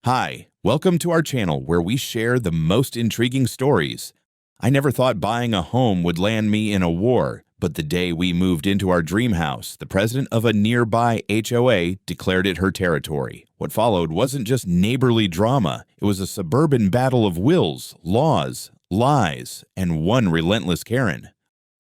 Hi, welcome to our channel where we share the most intriguing stories. I never thought buying a home would land me in a war, but the day we moved into our dream house, the president of a nearby HOA declared it her territory. What followed wasn't just neighborly drama, it was a suburban battle of wills, laws, lies, and one relentless Karen.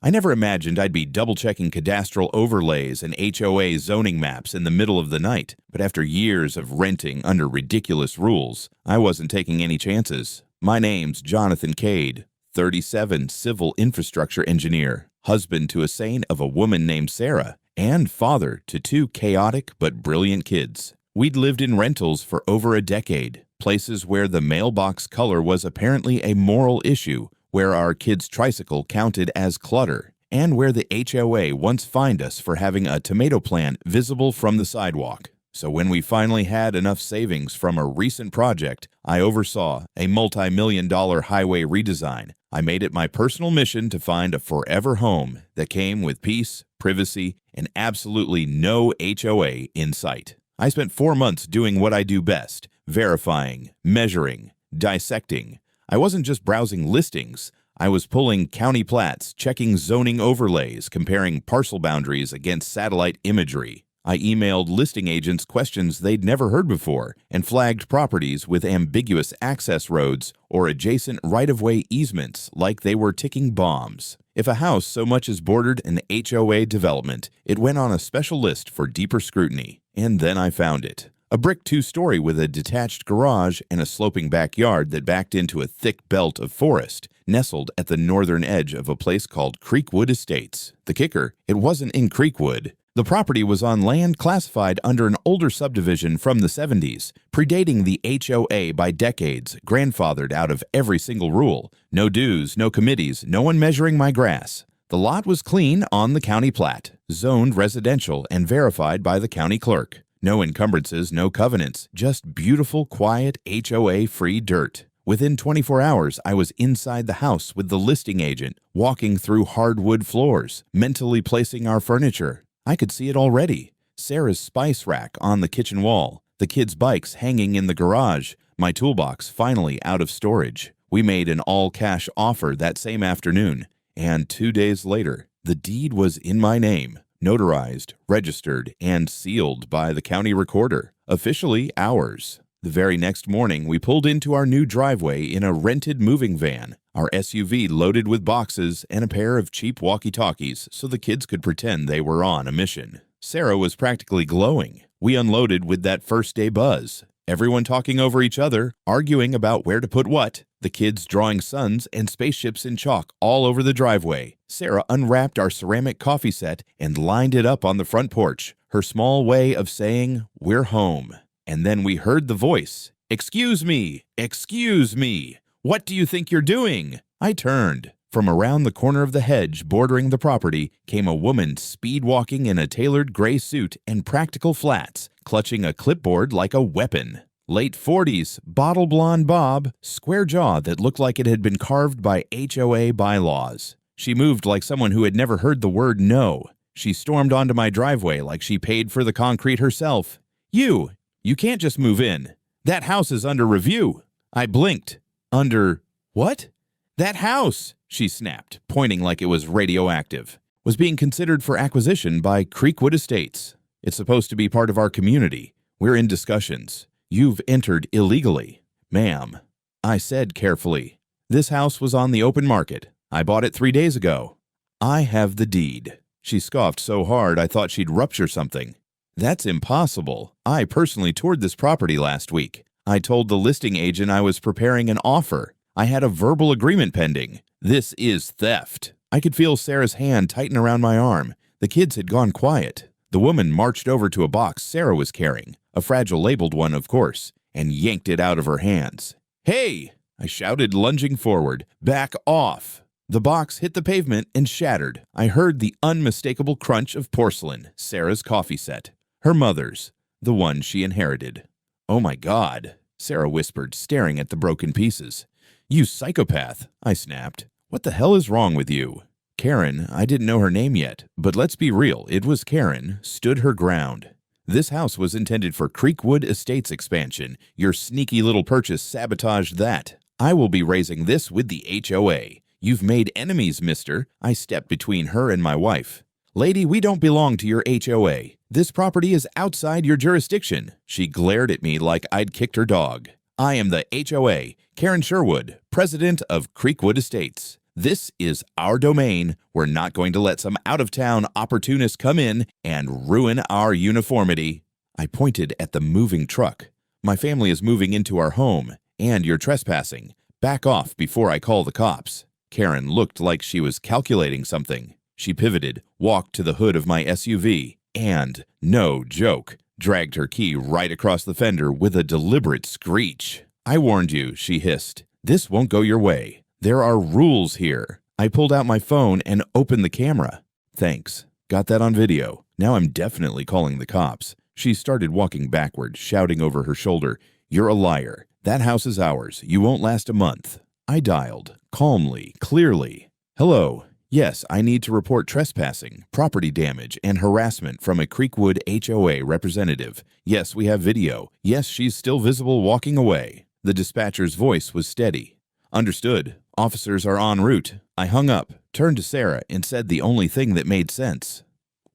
I never imagined I'd be double-checking cadastral overlays and HOA zoning maps in the middle of the night, but after years of renting under ridiculous rules, I wasn't taking any chances. My name's Jonathan Cade, 37, civil infrastructure engineer, husband to a saint of a woman named Sarah, and father to two chaotic but brilliant kids. We'd lived in rentals for over a decade, places where the mailbox color was apparently a moral issue, where our kid's tricycle counted as clutter, and where the HOA once fined us for having a tomato plant visible from the sidewalk. So when we finally had enough savings from a recent project, I oversaw a multi-million-dollar highway redesign. I made it my personal mission to find a forever home that came with peace, privacy, and absolutely no HOA in sight. I spent 4 months doing what I do best, verifying, measuring, dissecting. I wasn't just browsing listings. I was pulling county plats, checking zoning overlays, comparing parcel boundaries against satellite imagery. I emailed listing agents questions they'd never heard before and flagged properties with ambiguous access roads or adjacent right-of-way easements like they were ticking bombs. If a house so much as bordered an HOA development, it went on a special list for deeper scrutiny. And then I found it. A brick two-story with a detached garage and a sloping backyard that backed into a thick belt of forest, nestled at the northern edge of a place called Creekwood Estates. The kicker, it wasn't in Creekwood. The property was on land classified under an older subdivision from the 70s, predating the HOA by decades, grandfathered out of every single rule. No dues, no committees, no one measuring my grass. The lot was clean on the county plat, zoned residential and verified by the county clerk. No encumbrances, no covenants, just beautiful, quiet, HOA-free dirt. Within 24 hours, I was inside the house with the listing agent, walking through hardwood floors, mentally placing our furniture. I could see it already. Sarah's spice rack on the kitchen wall, the kids' bikes hanging in the garage, my toolbox finally out of storage. We made an all-cash offer that same afternoon, and 2 days later, the deed was in my name. Notarized, registered, and sealed by the county recorder, officially ours. The very next morning, we pulled into our new driveway in a rented moving van, our SUV loaded with boxes and a pair of cheap walkie-talkies so the kids could pretend they were on a mission. Sarah was practically glowing. We unloaded with that first-day buzz. Everyone talking over each other, arguing about where to put what, the kids drawing suns and spaceships in chalk all over the driveway. Sarah unwrapped our ceramic coffee set and lined it up on the front porch, her small way of saying, "We're home." And then we heard the voice, "Excuse me, excuse me. What do you think you're doing?" I turned. From around the corner of the hedge bordering the property came a woman speed-walking in a tailored gray suit and practical flats, clutching a clipboard like a weapon. Late 40s, bottle blonde bob, square jaw that looked like it had been carved by HOA bylaws. She moved like someone who had never heard the word no. She stormed onto my driveway like she paid for the concrete herself. You can't just move in. That house is under review." I blinked. "Under what?" "That house," she snapped, pointing like it was radioactive, "was being considered for acquisition by Creekwood Estates. It's supposed to be part of our community. We're in discussions. You've entered illegally." "Ma'am," I said carefully, "this house was on the open market. I bought it 3 days ago. I have the deed." She scoffed so hard I thought she'd rupture something. "That's impossible. I personally toured this property last week. I told the listing agent I was preparing an offer. I had a verbal agreement pending. This is theft." I could feel Sarah's hand tighten around my arm. The kids had gone quiet. The woman marched over to a box Sarah was carrying, a fragile labeled one, of course, and yanked it out of her hands. "Hey!" I shouted, lunging forward. "Back off!" The box hit the pavement and shattered. I heard the unmistakable crunch of porcelain, Sarah's coffee set. Her mother's, the one she inherited. "Oh my God," Sarah whispered, staring at the broken pieces. "You psychopath," I snapped. "What the hell is wrong with you?" Karen, I didn't know her name yet, but let's be real, it was Karen, stood her ground. This house was intended for Creekwood Estates expansion. Your sneaky little purchase sabotaged that. I will be raising this with the HOA. You've made enemies, mister. I stepped between her and my wife. Lady, we don't belong to your HOA. This property is outside your jurisdiction. She glared at me like I'd kicked her dog. I am the HOA, Karen Sherwood, president of Creekwood Estates. This is our domain. We're not going to let some out-of-town opportunists come in and ruin our uniformity. I pointed at the moving truck. My family is moving into our home, and you're trespassing. Back off before I call the cops. Karen looked like she was calculating something. She pivoted, walked to the hood of my SUV, and, no joke, dragged her key right across the fender with a deliberate screech. I warned you, she hissed. This won't go your way. There are rules here. I pulled out my phone and opened the camera. Thanks. Got that on video. Now I'm definitely calling the cops. She started walking backward, shouting over her shoulder, "You're a liar. That house is ours. You won't last a month." I dialed, calmly, clearly. "Hello. Yes, I need to report trespassing, property damage, and harassment from a Creekwood HOA representative. Yes, we have video. Yes, she's still visible walking away." The dispatcher's voice was steady. "Understood. Officers are en route." I hung up, turned to Sarah, and said the only thing that made sense.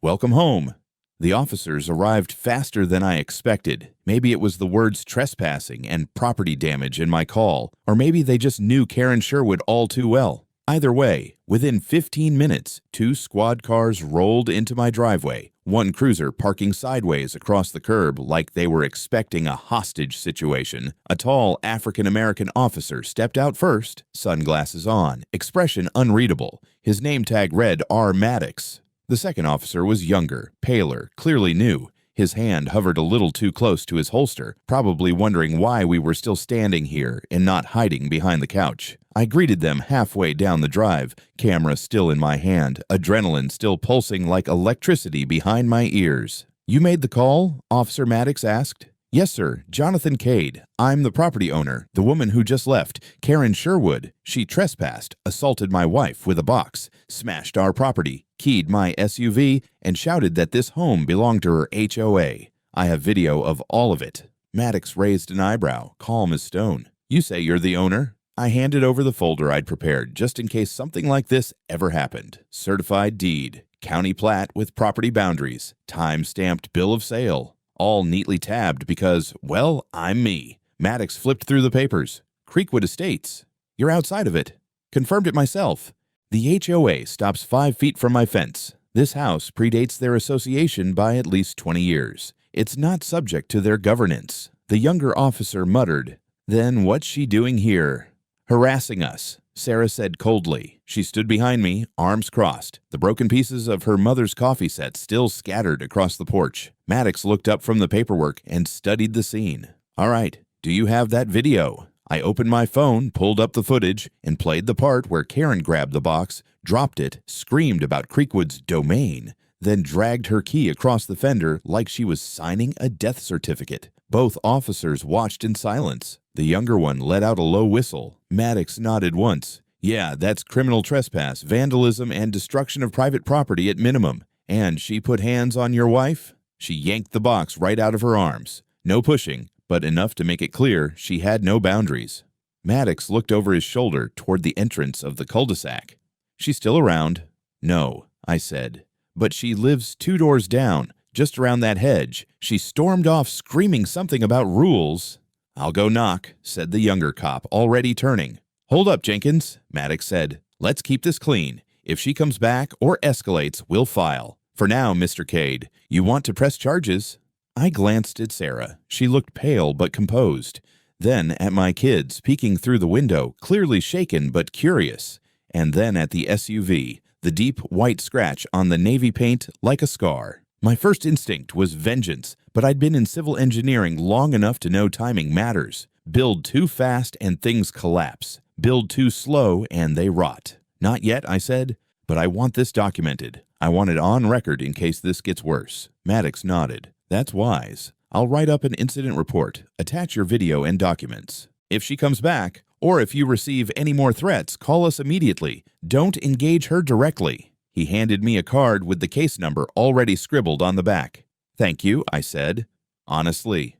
"Welcome home." The officers arrived faster than I expected. Maybe it was the words trespassing and property damage in my call, or maybe they just knew Karen Sherwood all too well. Either way, within 15 minutes, 2 squad cars rolled into my driveway, one cruiser parking sideways across the curb like they were expecting a hostage situation. A tall African-American officer stepped out first, sunglasses on, expression unreadable. His name tag read R. Maddox. The second officer was younger, paler, clearly new. His hand hovered a little too close to his holster, probably wondering why we were still standing here and not hiding behind the couch. I greeted them halfway down the drive, camera still in my hand, adrenaline still pulsing like electricity behind my ears. "You made the call?" Officer Maddox asked. "Yes, sir. Jonathan Cade. I'm the property owner, the woman who just left, Karen Sherwood. She trespassed, assaulted my wife with a box, smashed our property, keyed my SUV, and shouted that this home belonged to her HOA. I have video of all of it." Maddox raised an eyebrow, calm as stone. "You say you're the owner?" I handed over the folder I'd prepared just in case something like this ever happened. Certified deed, county plat with property boundaries, time-stamped bill of sale. All neatly tabbed because, well, I'm me. Maddox flipped through the papers. "Creekwood Estates. You're outside of it." "Confirmed it myself." "The HOA stops 5 feet from my fence. This house predates their association by at least 20 years. It's not subject to their governance." The younger officer muttered, "Then what's she doing here?" "Harassing us," Sarah said coldly. She stood behind me, arms crossed, the broken pieces of her mother's coffee set still scattered across the porch. Maddox looked up from the paperwork and studied the scene. "All right, do you have that video?" I opened my phone, pulled up the footage, and played the part where Karen grabbed the box, dropped it, screamed about Creekwood's domain, then dragged her key across the fender like she was signing a death certificate. Both officers watched in silence. The younger one let out a low whistle. Maddox nodded once. "Yeah, that's criminal trespass, vandalism, and destruction of private property at minimum. And she put hands on your wife?" She yanked the box right out of her arms. No pushing, but enough to make it clear she had no boundaries. Maddox looked over his shoulder toward the entrance of the cul-de-sac. "She's still around?" "No," I said. "But she lives 2 doors down, just around that hedge." She stormed off screaming something about rules. "I'll go knock," said the younger cop, already turning. "Hold up, Jenkins," Maddox said. "Let's keep this clean. If she comes back or escalates, we'll file. For now, Mr. Cade, you want to press charges?" I glanced at Sarah. She looked pale but composed. Then at my kids, peeking through the window, clearly shaken but curious. And then at the SUV, the deep white scratch on the navy paint like a scar. My first instinct was vengeance, but I'd been in civil engineering long enough to know timing matters. Build too fast and things collapse. Build too slow and they rot. "Not yet," I said, "but I want this documented. I want it on record in case this gets worse." Maddox nodded. "That's wise. I'll write up an incident report. Attach your video and documents. If she comes back, or if you receive any more threats, call us immediately. Don't engage her directly." He handed me a card with the case number already scribbled on the back. "Thank you," I said, honestly.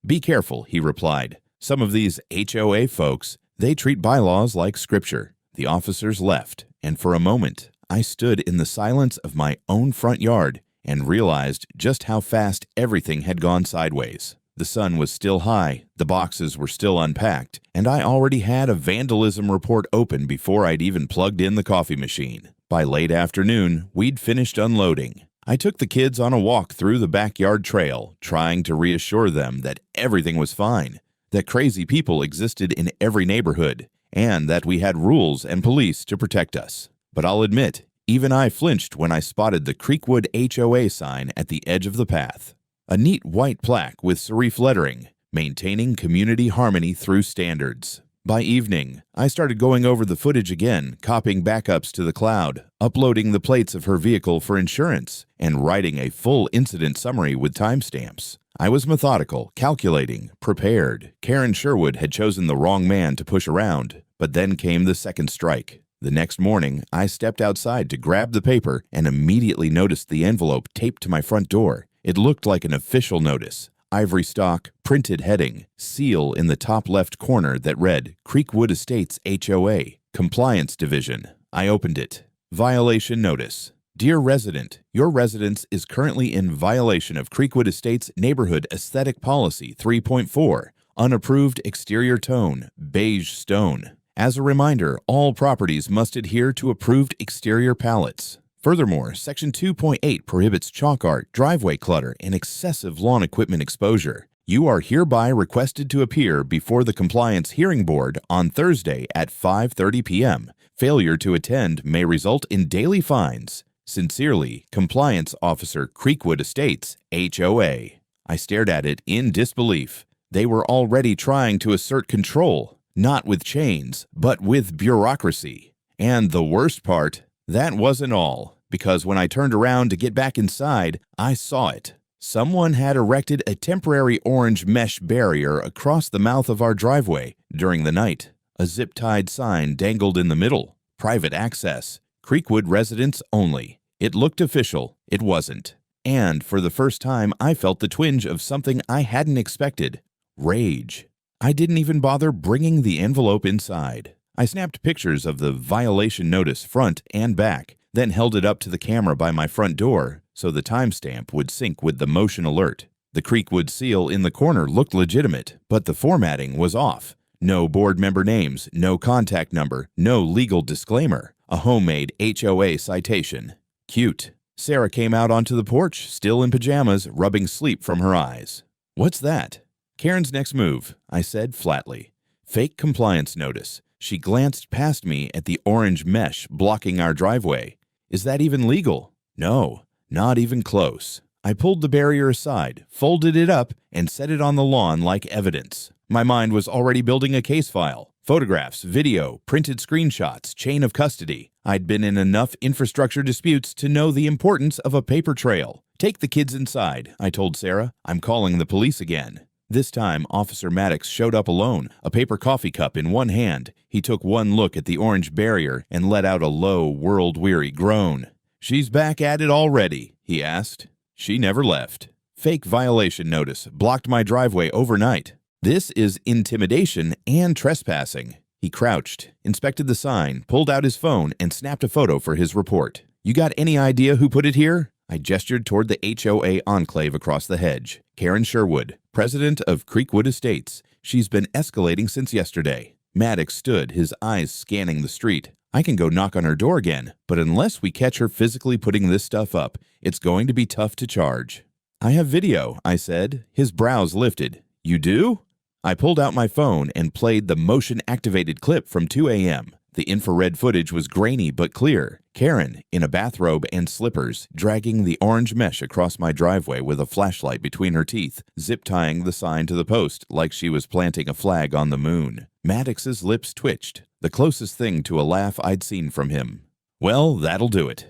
"Be careful," he replied. "Some of these HOA folks, they treat bylaws like scripture." The officers left, and for a moment, I stood in the silence of my own front yard and realized just how fast everything had gone sideways. The sun was still high, the boxes were still unpacked, and I already had a vandalism report open before I'd even plugged in the coffee machine. By late afternoon, we'd finished unloading. I took the kids on a walk through the backyard trail, trying to reassure them that everything was fine, that crazy people existed in every neighborhood, and that we had rules and police to protect us. But I'll admit, even I flinched when I spotted the Creekwood HOA sign at the edge of the path. A neat white plaque with serif lettering, maintaining community harmony through standards. By evening, I started going over the footage again, copying backups to the cloud, uploading the plates of her vehicle for insurance, and writing a full incident summary with timestamps. I was methodical, calculating, prepared. Karen Sherwood had chosen the wrong man to push around, but then came the second strike. The next morning, I stepped outside to grab the paper and immediately noticed the envelope taped to my front door. It looked like an official notice. Ivory stock, printed heading, seal in the top left corner that read, Creekwood Estates HOA, Compliance Division. I opened it. Violation notice. Dear resident, your residence is currently in violation of Creekwood Estates Neighborhood Aesthetic Policy 3.4, unapproved exterior tone, beige stone. As a reminder, all properties must adhere to approved exterior palettes. Furthermore, Section 2.8 prohibits chalk art, driveway clutter, and excessive lawn equipment exposure. You are hereby requested to appear before the Compliance Hearing Board on Thursday at 5:30 p.m. Failure to attend may result in daily fines. Sincerely, Compliance Officer, Creekwood Estates, HOA. I stared at it in disbelief. They were already trying to assert control, not with chains, but with bureaucracy. And the worst part, that wasn't all, because when I turned around to get back inside, I saw it. Someone had erected a temporary orange mesh barrier across the mouth of our driveway during the night. A zip-tied sign dangled in the middle. Private access. Creekwood residents only. It looked official. It wasn't. And for the first time, I felt the twinge of something I hadn't expected. Rage. I didn't even bother bringing the envelope inside. I snapped pictures of the violation notice front and back, then held it up to the camera by my front door so the timestamp would sync with the motion alert. The Creekwood seal in the corner looked legitimate, but the formatting was off. No board member names, no contact number, no legal disclaimer. A homemade HOA citation. Cute. Sarah came out onto the porch, still in pajamas, rubbing sleep from her eyes. "What's that?" "Karen's next move," I said flatly. "Fake compliance notice." She glanced past me at the orange mesh blocking our driveway. "Is that even legal?" "No, not even close." I pulled the barrier aside, folded it up, and set it on the lawn like evidence. My mind was already building a case file. Photographs, video, printed screenshots, chain of custody. I'd been in enough infrastructure disputes to know the importance of a paper trail. "Take the kids inside," I told Sarah. "I'm calling the police again." This time, Officer Maddox showed up alone, a paper coffee cup in one hand. He took one look at the orange barrier and let out a low, world-weary groan. "She's back at it already?" he asked. "She never left. Fake violation notice blocked my driveway overnight. This is intimidation and trespassing." He crouched, inspected the sign, pulled out his phone, and snapped a photo for his report. "You got any idea who put it here?" I gestured toward the HOA enclave across the hedge. "Karen Sherwood, president of Creekwood Estates. She's been escalating since yesterday." Maddox stood, his eyes scanning the street. "I can go knock on her door again, but unless we catch her physically putting this stuff up, it's going to be tough to charge." "I have video," I said. His brows lifted. "You do?" I pulled out my phone and played the motion-activated clip from 2 a.m. The infrared footage was grainy but clear. Karen, in a bathrobe and slippers, dragging the orange mesh across my driveway with a flashlight between her teeth, zip-tying the sign to the post like she was planting a flag on the moon. Maddox's lips twitched, the closest thing to a laugh I'd seen from him. "Well, that'll do it."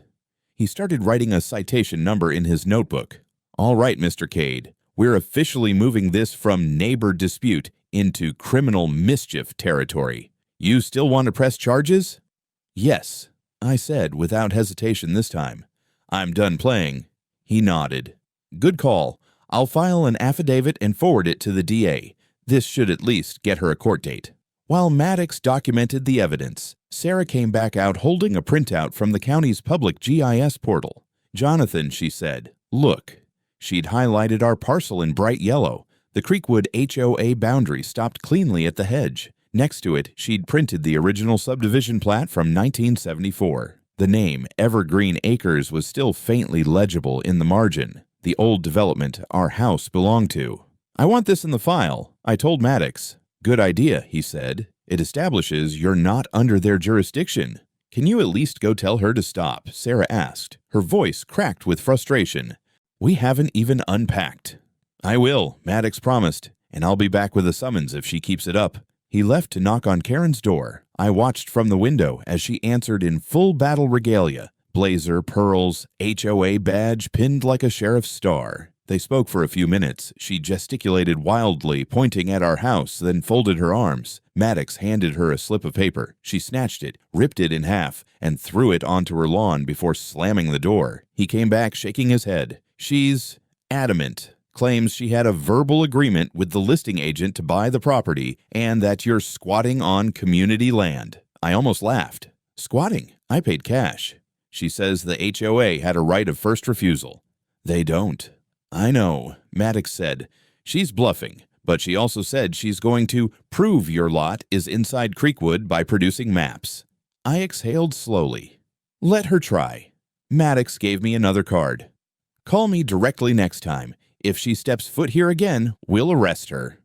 He started writing a citation number in his notebook. "All right, Mr. Cade, we're officially moving this from neighbor dispute into criminal mischief territory. You still want to press charges?" "Yes," I said without hesitation this time. "I'm done playing." He nodded. Good call. I'll file an affidavit and forward it to the DA. This should at least get her a court date." While Maddox documented the evidence, Sarah came back out holding a printout from the county's public GIS portal. "Jonathan," she said, "look." She'd highlighted our parcel in bright yellow. The Creekwood HOA boundary stopped cleanly at the hedge. Next to it, she'd printed the original subdivision plat from 1974. The name, Evergreen Acres, was still faintly legible in the margin, the old development our house belonged to. "I want this in the file," I told Maddox. "Good idea," he said. "It establishes you're not under their jurisdiction." "Can you at least go tell her to stop?" Sarah asked. Her voice cracked with frustration. "We haven't even unpacked." "I will," Maddox promised, "and I'll be back with a summons if she keeps it up." He left to knock on Karen's door. I watched from the window as she answered in full battle regalia, blazer, pearls, HOA badge pinned like a sheriff's star. They spoke for a few minutes. She gesticulated wildly, pointing at our house, then folded her arms. Maddox handed her a slip of paper. She snatched it, ripped it in half, and threw it onto her lawn before slamming the door. He came back shaking his head. "She's adamant. Claims she had a verbal agreement with the listing agent to buy the property and that you're squatting on community land." I almost laughed. "Squatting? I paid cash." She says the HOA had a right of first refusal. "They don't." "I know," Maddox said. "She's bluffing, but she also said she's going to prove your lot is inside Creekwood by producing maps." I exhaled slowly. "Let her try." Maddox gave me another card. "Call me directly next time. If she steps foot here again, we'll arrest her."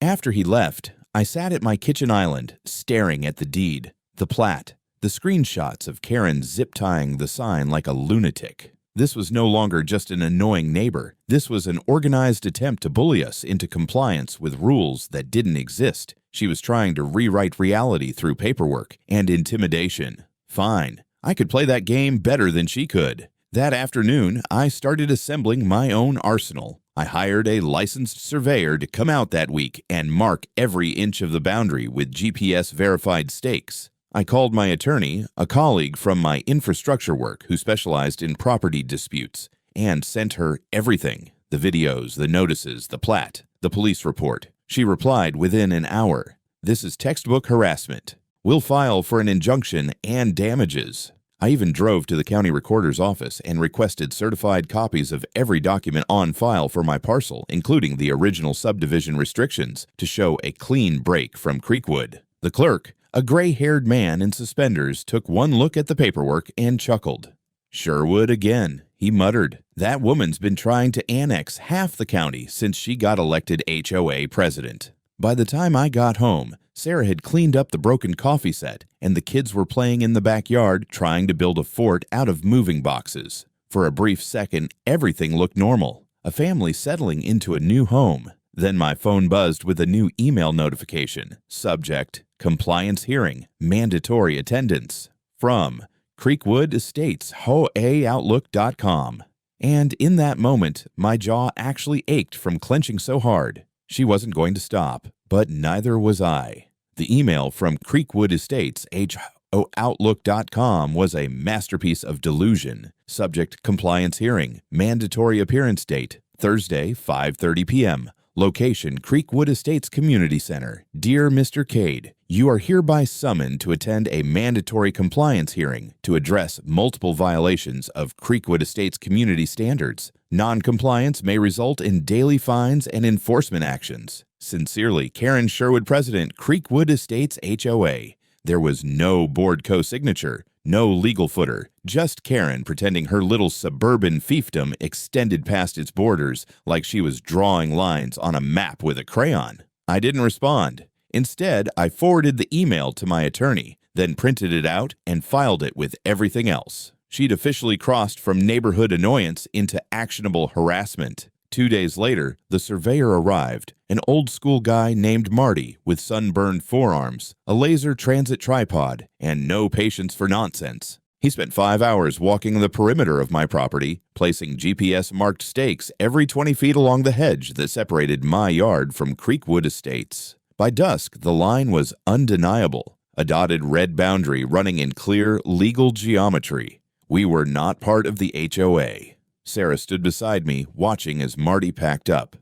After he left, I sat at my kitchen island, staring at the deed, the plat, the screenshots of Karen zip-tying the sign like a lunatic. This was no longer just an annoying neighbor. This was an organized attempt to bully us into compliance with rules that didn't exist. She was trying to rewrite reality through paperwork and intimidation. Fine, I could play that game better than she could. That afternoon, I started assembling my own arsenal. I hired a licensed surveyor to come out that week and mark every inch of the boundary with GPS-verified stakes. I called my attorney, a colleague from my infrastructure work who specialized in property disputes, and sent her everything: the videos, the notices, the plat, the police report. She replied within an hour. "This is textbook harassment. We'll file for an injunction and damages." I even drove to the county recorder's office and requested certified copies of every document on file for my parcel, including the original subdivision restrictions, to show a clean break from Creekwood. The clerk, a gray-haired man in suspenders, took one look at the paperwork and chuckled. "Sherwood again," he muttered. "That woman's been trying to annex half the county since she got elected HOA president." By the time I got home, Sarah had cleaned up the broken coffee set, and the kids were playing in the backyard trying to build a fort out of moving boxes. For a brief second, everything looked normal. A family settling into a new home. Then my phone buzzed with a new email notification. Subject: Compliance Hearing, Mandatory Attendance. From Creekwood Estates, HOAOutlook.com. And in that moment, my jaw actually ached from clenching so hard. She wasn't going to stop, but neither was I. The email from Creekwood Estates, HOAOutlook.com, was a masterpiece of delusion. Subject: Compliance Hearing, Mandatory Appearance Date, Thursday, 5:30 p.m. Location: Creekwood Estates Community Center. Dear Mr. Cade, you are hereby summoned to attend a mandatory compliance hearing to address multiple violations of Creekwood Estates community standards. Non-compliance may result in daily fines and enforcement actions. Sincerely, Karen Sherwood, President, Creekwood Estates HOA. There was no board co-signature, no legal footer, just Karen pretending her little suburban fiefdom extended past its borders like she was drawing lines on a map with a crayon. I didn't respond. Instead, I forwarded the email to my attorney, then printed it out and filed it with everything else. She'd officially crossed from neighborhood annoyance into actionable harassment. 2 days later, the surveyor arrived, an old-school guy named Marty with sunburned forearms, a laser transit tripod, and no patience for nonsense. He spent 5 hours walking the perimeter of my property, placing GPS-marked stakes every 20 feet along the hedge that separated my yard from Creekwood Estates. By dusk, the line was undeniable, a dotted red boundary running in clear, legal geometry. We were not part of the HOA. Sarah stood beside me, watching as Marty packed up.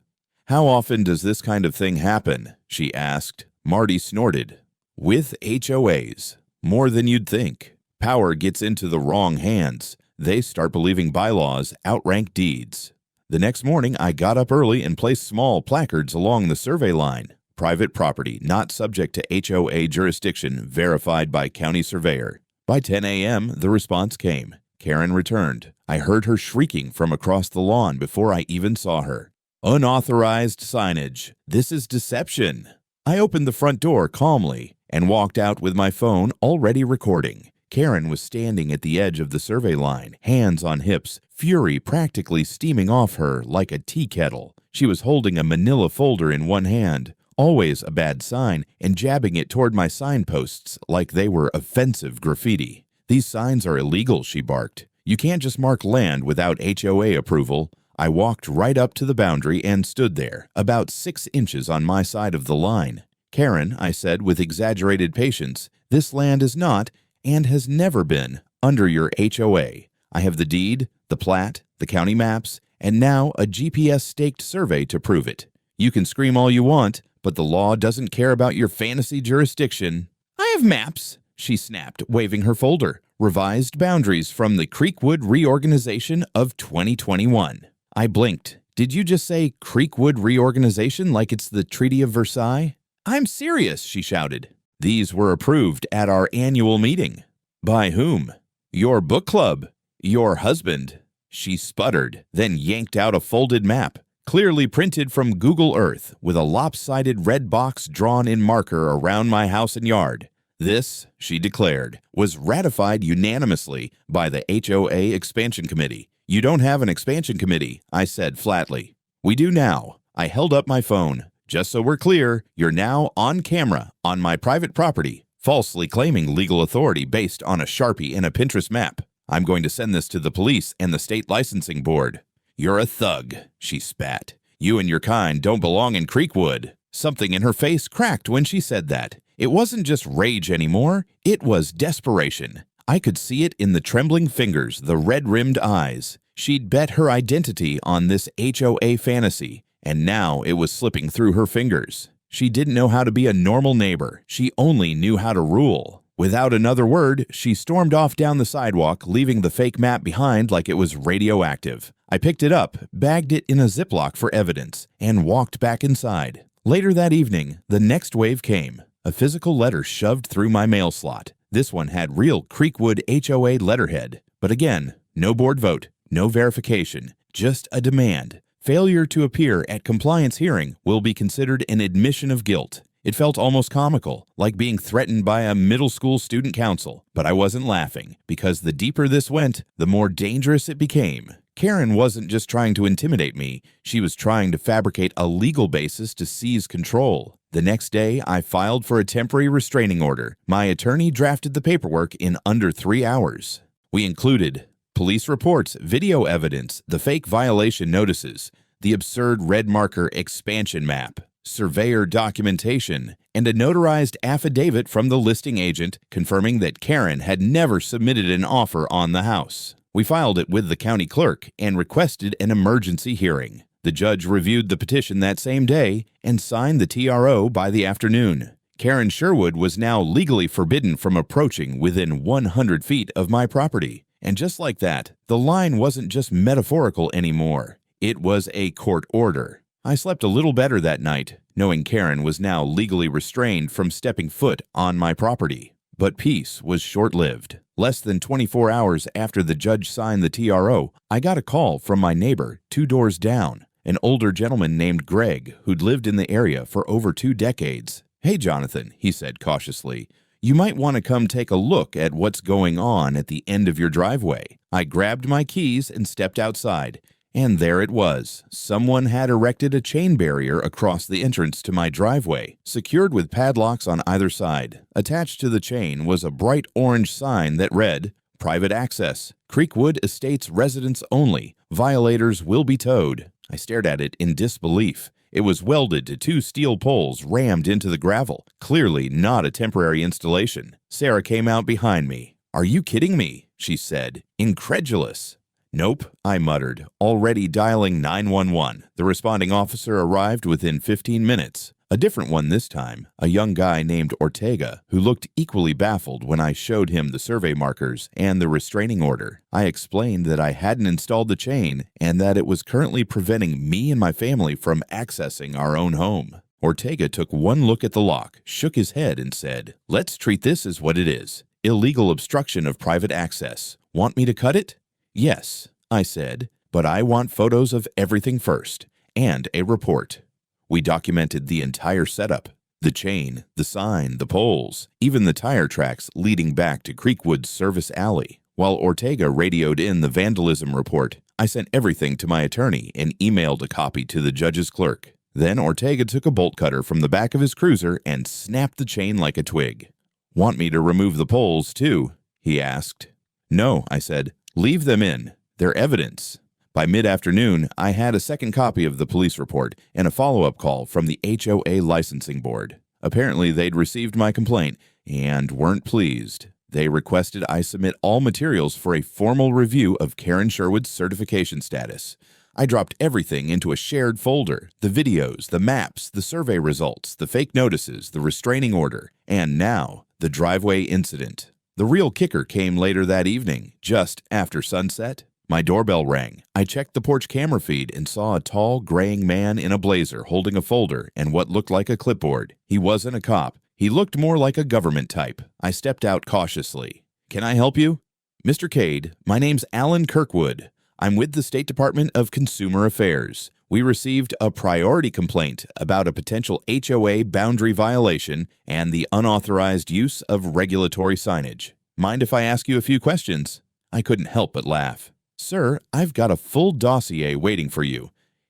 "How often does this kind of thing happen?" she asked. Marty snorted. "With HOAs. More than you'd think. Power gets into the wrong hands. They start believing bylaws outrank deeds." The next morning, I got up early and placed small placards along the survey line. "Private property not subject to HOA jurisdiction verified by county surveyor." By 10 a.m., the response came. Karen returned. I heard her shrieking from across the lawn before I even saw her. "Unauthorized signage. This is deception." I opened the front door calmly and walked out with my phone already recording. Karen was standing at the edge of the survey line, hands on hips, fury practically steaming off her like a tea kettle. She was holding a manila folder in one hand, always a bad sign, and jabbing it toward my signposts like they were offensive graffiti. "These signs are illegal," she barked. "You can't just mark land without HOA approval." I walked right up to the boundary and stood there, about 6 inches on my side of the line. "Karen," I said with exaggerated patience, "this land is not, and has never been, under your HOA. I have the deed, the plat, the county maps, and now a GPS-staked survey to prove it. You can scream all you want, but the law doesn't care about your fantasy jurisdiction." "I have maps," she snapped, waving her folder. "Revised boundaries from the Creekwood Reorganization of 2021. I blinked. "Did you just say Creekwood Reorganization like it's the Treaty of Versailles?" "I'm serious," she shouted. "These were approved at our annual meeting." "By whom?" "Your book club. Your husband." She sputtered, then yanked out a folded map, clearly printed from Google Earth, with a lopsided red box drawn in marker around my house and yard. "This," she declared, "was ratified unanimously by the HOA Expansion Committee." "You don't have an expansion committee," I said flatly. "We do now." I held up my phone. "Just so we're clear, you're now on camera on my private property, falsely claiming legal authority based on a Sharpie and a Pinterest map. I'm going to send this to the police and the state licensing board." "You're a thug," she spat. "You and your kind don't belong in Creekwood." Something in her face cracked when she said that. It wasn't just rage anymore, it was desperation. I could see it in the trembling fingers, the red-rimmed eyes. She'd bet her identity on this HOA fantasy, and now it was slipping through her fingers. She didn't know how to be a normal neighbor. She only knew how to rule. Without another word, she stormed off down the sidewalk, leaving the fake map behind like it was radioactive. I picked it up, bagged it in a Ziploc for evidence, and walked back inside. Later that evening, the next wave came. A physical letter shoved through my mail slot. This one had real Creekwood HOA letterhead. But again, no board vote, no verification, just a demand. Failure to appear at compliance hearing will be considered an admission of guilt. It felt almost comical, like being threatened by a middle school student council. But I wasn't laughing, because the deeper this went, the more dangerous it became. Karen wasn't just trying to intimidate me, she was trying to fabricate a legal basis to seize control. The next day, I filed for a temporary restraining order. My attorney drafted the paperwork in under 3 hours. We included police reports, video evidence, the fake violation notices, the absurd red marker expansion map, surveyor documentation, and a notarized affidavit from the listing agent confirming that Karen had never submitted an offer on the house. We filed it with the county clerk and requested an emergency hearing. The judge reviewed the petition that same day and signed the TRO by the afternoon. Karen Sherwood was now legally forbidden from approaching within 100 feet of my property. And just like that, the line wasn't just metaphorical anymore. It was a court order. I slept a little better that night, knowing Karen was now legally restrained from stepping foot on my property. But peace was short-lived. Less than 24 hours after the judge signed the TRO, I got a call from my neighbor 2 doors down, an older gentleman named Greg who'd lived in the area for over 2 decades. "Hey, Jonathan," he said cautiously, "you might want to come take a look at what's going on at the end of your driveway." I grabbed my keys and stepped outside. And there it was. Someone had erected a chain barrier across the entrance to my driveway, secured with padlocks on either side. Attached to the chain was a bright orange sign that read, "Private access. Creekwood Estates residents only. Violators will be towed." I stared at it in disbelief. It was welded to 2 steel poles rammed into the gravel, clearly not a temporary installation. Sarah came out behind me. "Are you kidding me?" she said, incredulous. Nope, I muttered, already dialing 911. The responding officer arrived within 15 minutes. A different one this time, a young guy named Ortega, who looked equally baffled when I showed him the survey markers and the restraining order. I explained that I hadn't installed the chain and that it was currently preventing me and my family from accessing our own home. Ortega took one look at the lock, shook his head, and said, "Let's treat this as what it is. Illegal obstruction of private access. Want me to cut it?" "Yes," I said, "but I want photos of everything first, and a report." We documented the entire setup, the chain, the sign, the poles, even the tire tracks leading back to Creekwood's service alley. While Ortega radioed in the vandalism report, I sent everything to my attorney and emailed a copy to the judge's clerk. Then Ortega took a bolt cutter from the back of his cruiser and snapped the chain like a twig. "Want me to remove the poles, too?" he asked. "No," I said. "Leave them in. They're evidence." By mid-afternoon, I had a second copy of the police report and a follow-up call from the HOA licensing board. Apparently, they'd received my complaint and weren't pleased. They requested I submit all materials for a formal review of Karen Sherwood's certification status. I dropped everything into a shared folder: the videos, the maps, the survey results, the fake notices, the restraining order, and now, the driveway incident. The real kicker came later that evening, just after sunset. My doorbell rang. I checked the porch camera feed and saw a tall, graying man in a blazer holding a folder and what looked like a clipboard. He wasn't a cop. He looked more like a government type. I stepped out cautiously. "Can I help you?" "Mr. Cade, my name's Alan Kirkwood. I'm with the State Department of Consumer Affairs. We received a priority complaint about a potential HOA boundary violation and the unauthorized use of regulatory signage. Mind if I ask you a few questions?" I couldn't help but laugh. "Sir, I've got a full dossier waiting for you."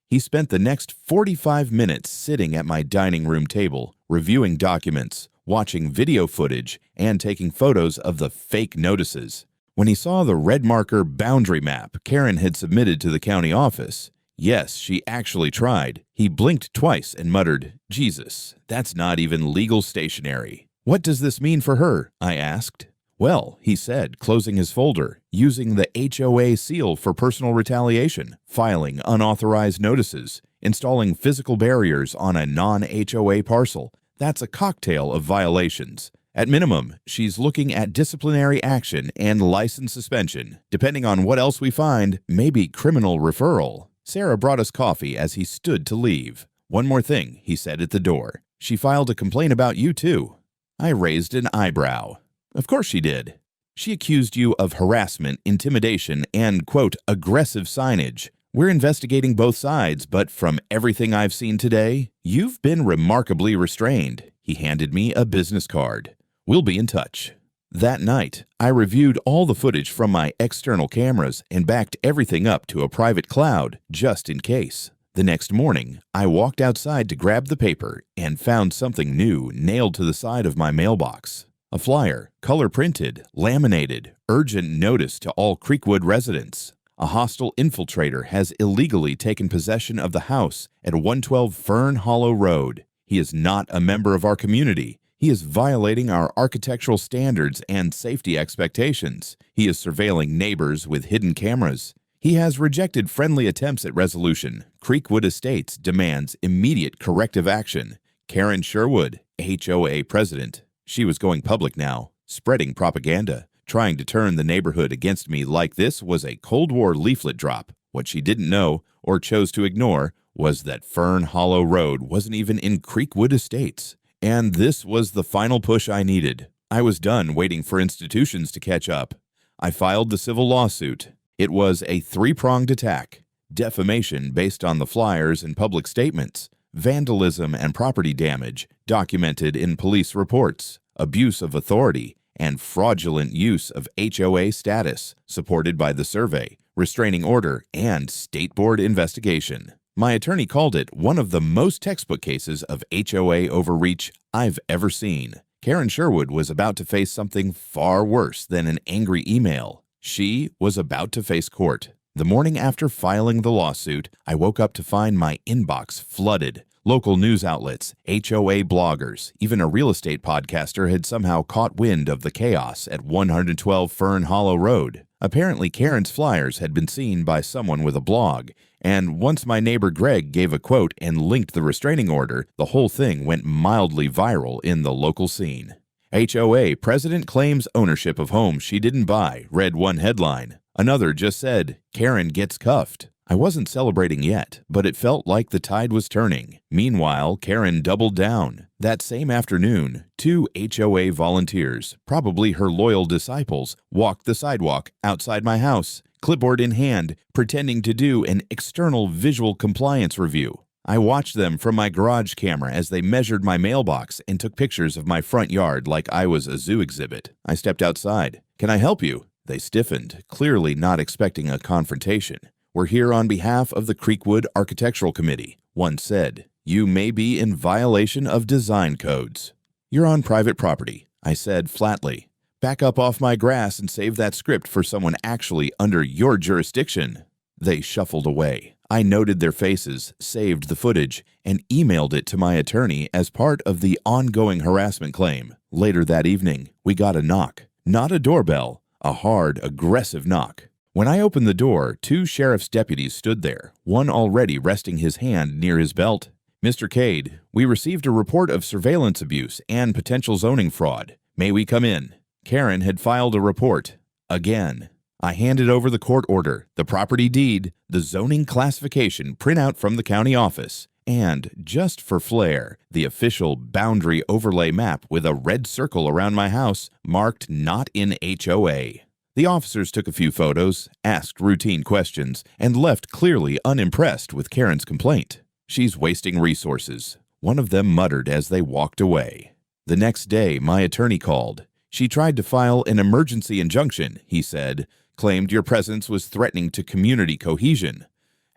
He spent the next 45 minutes sitting at my dining room table, reviewing documents, watching video footage, and taking photos of the fake notices. When he saw the red marker boundary map Karen had submitted to the county office, yes, she actually tried, he blinked twice and muttered, "Jesus, that's not even legal stationery." "What does this mean for her?" I asked. "Well," he said, closing his folder, "using the HOA seal for personal retaliation, filing unauthorized notices, installing physical barriers on a non-HOA parcel. That's a cocktail of violations. At minimum, she's looking at disciplinary action and license suspension. Depending on what else we find, maybe criminal referral." Sarah brought us coffee as he stood to leave. "One more thing," he said at the door. "She filed a complaint about you, too." I raised an eyebrow. "Of course she did. She accused you of harassment, intimidation, and, quote, aggressive signage. We're investigating both sides, but from everything I've seen today, you've been remarkably restrained." He handed me a business card. "We'll be in touch." That night, I reviewed all the footage from my external cameras and backed everything up to a private cloud, just in case. The next morning, I walked outside to grab the paper and found something new nailed to the side of my mailbox. A flyer, color-printed, laminated, urgent notice to all Creekwood residents. A hostile infiltrator has illegally taken possession of the house at 112 Fern Hollow Road. He is not a member of our community. He is violating our architectural standards and safety expectations. He is surveilling neighbors with hidden cameras. He has rejected friendly attempts at resolution. Creekwood Estates demands immediate corrective action. Karen Sherwood, HOA president. She was going public now, spreading propaganda, trying to turn the neighborhood against me like this was a Cold War leaflet drop. What she didn't know, or chose to ignore, was that Fern Hollow Road wasn't even in Creekwood Estates. And this was the final push I needed. I was done waiting for institutions to catch up. I filed the civil lawsuit. It was a three-pronged attack: defamation based on the flyers and public statements, vandalism and property damage documented in police reports, abuse of authority, and fraudulent use of HOA status supported by the survey, restraining order, and state board investigation. My attorney called it one of the most textbook cases of HOA overreach I've ever seen. Karen Sherwood was about to face something far worse than an angry email. She was about to face court. The morning after filing the lawsuit, I woke up to find my inbox flooded. Local news outlets, HOA bloggers, even a real estate podcaster had somehow caught wind of the chaos at 112 Fern Hollow Road. Apparently, Karen's flyers had been seen by someone with a blog, and once my neighbor Greg gave a quote and linked the restraining order, the whole thing went mildly viral in the local scene. HOA president claims ownership of home she didn't buy, read one headline. Another just said, Karen gets cuffed. I wasn't celebrating yet, but it felt like the tide was turning. Meanwhile, Karen doubled down. That same afternoon, 2 HOA volunteers, probably her loyal disciples, walked the sidewalk outside my house, clipboard in hand, pretending to do an external visual compliance review. I watched them from my garage camera as they measured my mailbox and took pictures of my front yard like I was a zoo exhibit. I stepped outside. "Can I help you?" They stiffened, clearly not expecting a confrontation. "We're here on behalf of the Creekwood Architectural Committee," one said. "You may be in violation of design codes." "You're on private property," I said flatly. "Back up off my grass and save that script for someone actually under your jurisdiction." They shuffled away. I noted their faces, saved the footage, and emailed it to my attorney as part of the ongoing harassment claim. Later that evening, we got a knock. Not a doorbell, a hard, aggressive knock. When I opened the door, 2 sheriff's deputies stood there, one already resting his hand near his belt. "Mr. Cade, we received a report of surveillance abuse and potential zoning fraud. May we come in?" Karen had filed a report. Again. I handed over the court order, the property deed, the zoning classification printout from the county office, and, just for flair, the official boundary overlay map with a red circle around my house marked not in HOA. The officers took a few photos, asked routine questions, and left clearly unimpressed with Karen's complaint. "She's wasting resources," one of them muttered as they walked away. The next day, my attorney called. "She tried to file an emergency injunction," he said, "claimed your presence was threatening to community cohesion."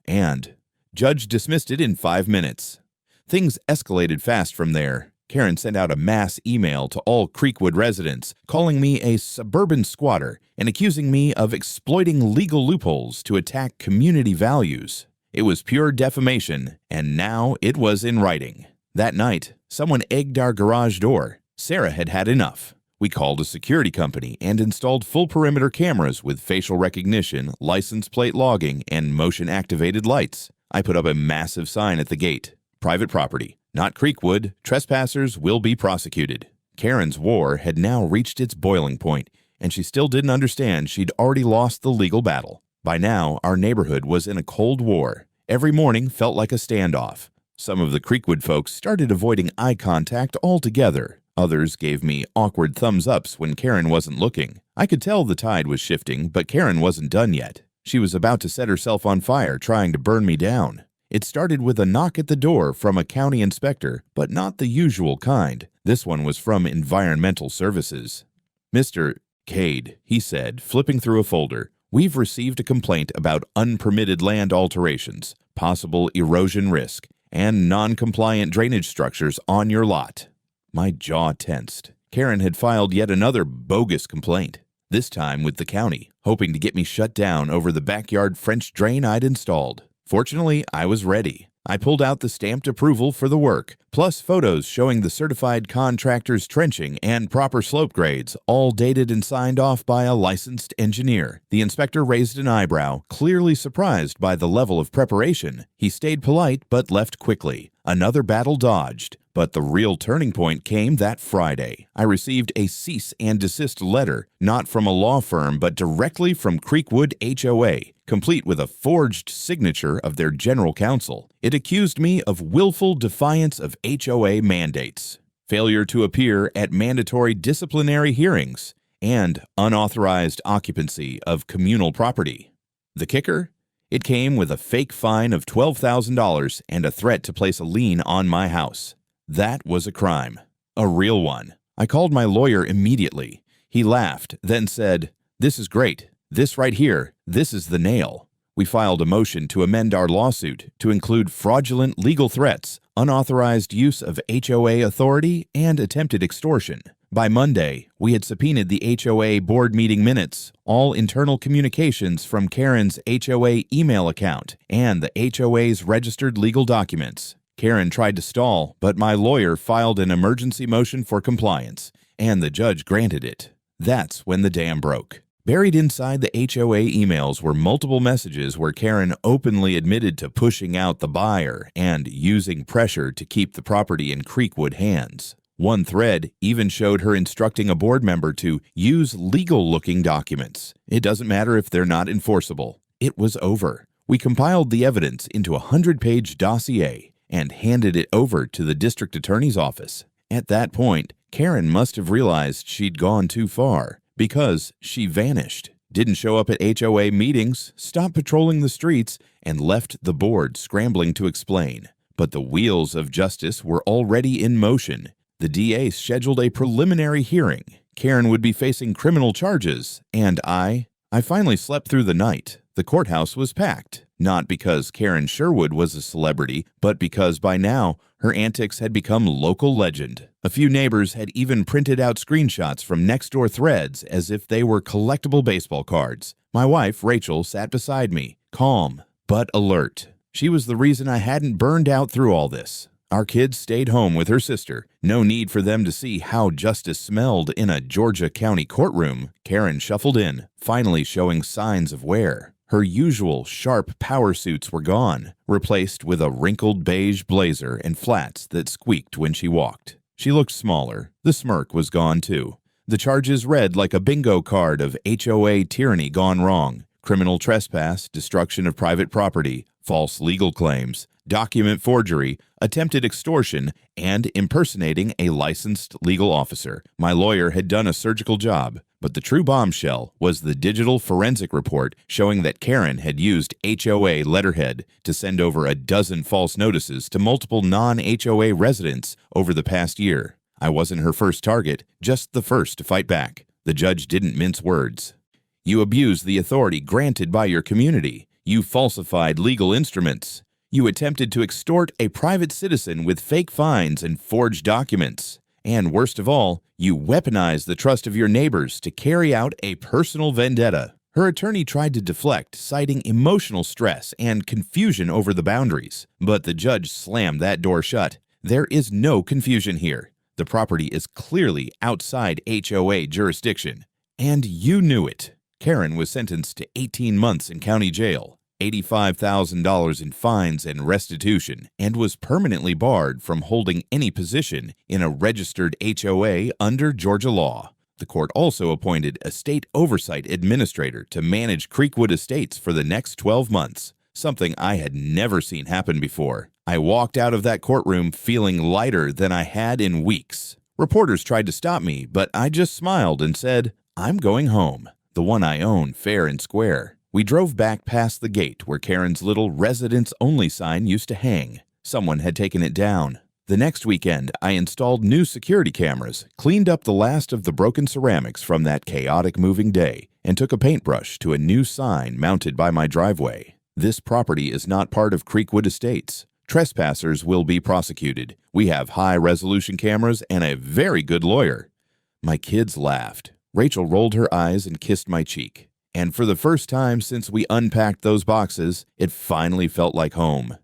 And judge dismissed it in 5 minutes. Things escalated fast from there. Karen sent out a mass email to all Creekwood residents, calling me a suburban squatter and accusing me of exploiting legal loopholes to attack community values. It was pure defamation, and now it was in writing. That night, someone egged our garage door. Sarah had had enough. We called a security company and installed full perimeter cameras with facial recognition, license plate logging, and motion-activated lights. I put up a massive sign at the gate. "Private property, not Creekwood. Trespassers will be prosecuted." Karen's war had now reached its boiling point, and she still didn't understand she'd already lost the legal battle. By now, our neighborhood was in a cold war. Every morning felt like a standoff. Some of the Creekwood folks started avoiding eye contact altogether. Others gave me awkward thumbs-ups when Karen wasn't looking. I could tell the tide was shifting, but Karen wasn't done yet. She was about to set herself on fire, trying to burn me down. It started with a knock at the door from a county inspector, but not the usual kind. This one was from Environmental Services. "Mr. Cade," he said, flipping through a folder, "we've received a complaint about unpermitted land alterations, possible erosion risk, and non-compliant drainage structures on your lot." My jaw tensed. Karen had filed yet another bogus complaint, this time with the county, hoping to get me shut down over the backyard French drain I'd installed. Fortunately, I was ready. I pulled out the stamped approval for the work, plus photos showing the certified contractor's trenching and proper slope grades, all dated and signed off by a licensed engineer. The inspector raised an eyebrow, clearly surprised by the level of preparation. He stayed polite but left quickly. Another battle dodged. But the real turning point came that Friday. I received a cease and desist letter, not from a law firm, but directly from Creekwood HOA, complete with a forged signature of their general counsel. It accused me of willful defiance of HOA mandates, failure to appear at mandatory disciplinary hearings, and unauthorized occupancy of communal property. The kicker? It came with a fake fine of $12,000 and a threat to place a lien on my house. That was a crime. A real one. I called my lawyer immediately. He laughed, then said, "This is great. This right here, this is the nail." We filed a motion to amend our lawsuit to include fraudulent legal threats, unauthorized use of HOA authority, and attempted extortion. By Monday, we had subpoenaed the HOA board meeting minutes, all internal communications from Karen's HOA email account, and the HOA's registered legal documents. Karen tried to stall, but my lawyer filed an emergency motion for compliance, and the judge granted it. That's when the dam broke. Buried inside the HOA emails were multiple messages where Karen openly admitted to pushing out the buyer and using pressure to keep the property in Creekwood hands. One thread even showed her instructing a board member to use legal-looking documents. It doesn't matter if they're not enforceable. It was over. We compiled the evidence into a 100-page dossier and handed it over to the district attorney's office. At that point, Karen must have realized she'd gone too far because she vanished, didn't show up at HOA meetings, stopped patrolling the streets, and left the board scrambling to explain. But the wheels of justice were already in motion. The DA scheduled a preliminary hearing. Karen would be facing criminal charges, and I finally slept through the night. The courthouse was packed, not because Karen Sherwood was a celebrity, but because by now her antics had become local legend. A few neighbors had even printed out screenshots from next-door threads as if they were collectible baseball cards. My wife, Rachel, sat beside me, calm but alert. She was the reason I hadn't burned out through all this. Our kids stayed home with her sister. No need for them to see how justice smelled in a Georgia County courtroom. Karen shuffled in, finally showing signs of wear. Her usual sharp power suits were gone, replaced with a wrinkled beige blazer and flats that squeaked when she walked. She looked smaller. The smirk was gone too. The charges read like a bingo card of HOA tyranny gone wrong: criminal trespass, destruction of private property, false legal claims, document forgery, attempted extortion, and impersonating a licensed legal officer. My lawyer had done a surgical job, but the true bombshell was the digital forensic report showing that Karen had used HOA letterhead to send over a dozen false notices to multiple non-HOA residents over the past year. I wasn't her first target, just the first to fight back. The judge didn't mince words. You abused the authority granted by your community. You falsified legal instruments. You attempted to extort a private citizen with fake fines and forged documents. And worst of all, you weaponized the trust of your neighbors to carry out a personal vendetta. Her attorney tried to deflect, citing emotional stress and confusion over the boundaries. But the judge slammed that door shut. There is no confusion here. The property is clearly outside HOA jurisdiction. And you knew it. Karen was sentenced to 18 months in county jail, $85,000 in fines and restitution, and was permanently barred from holding any position in a registered HOA under Georgia law. The court also appointed a state oversight administrator to manage Creekwood Estates for the next 12 months, something I had never seen happen before. I walked out of that courtroom feeling lighter than I had in weeks. Reporters tried to stop me, but I just smiled and said, "I'm going home, the one I own fair and square." We drove back past the gate where Karen's little residents-only sign used to hang. Someone had taken it down. The next weekend, I installed new security cameras, cleaned up the last of the broken ceramics from that chaotic moving day, and took a paintbrush to a new sign mounted by my driveway. This property is not part of Creekwood Estates. Trespassers will be prosecuted. We have high-resolution cameras and a very good lawyer. My kids laughed. Rachel rolled her eyes and kissed my cheek. And for the first time since we unpacked those boxes, it finally felt like home.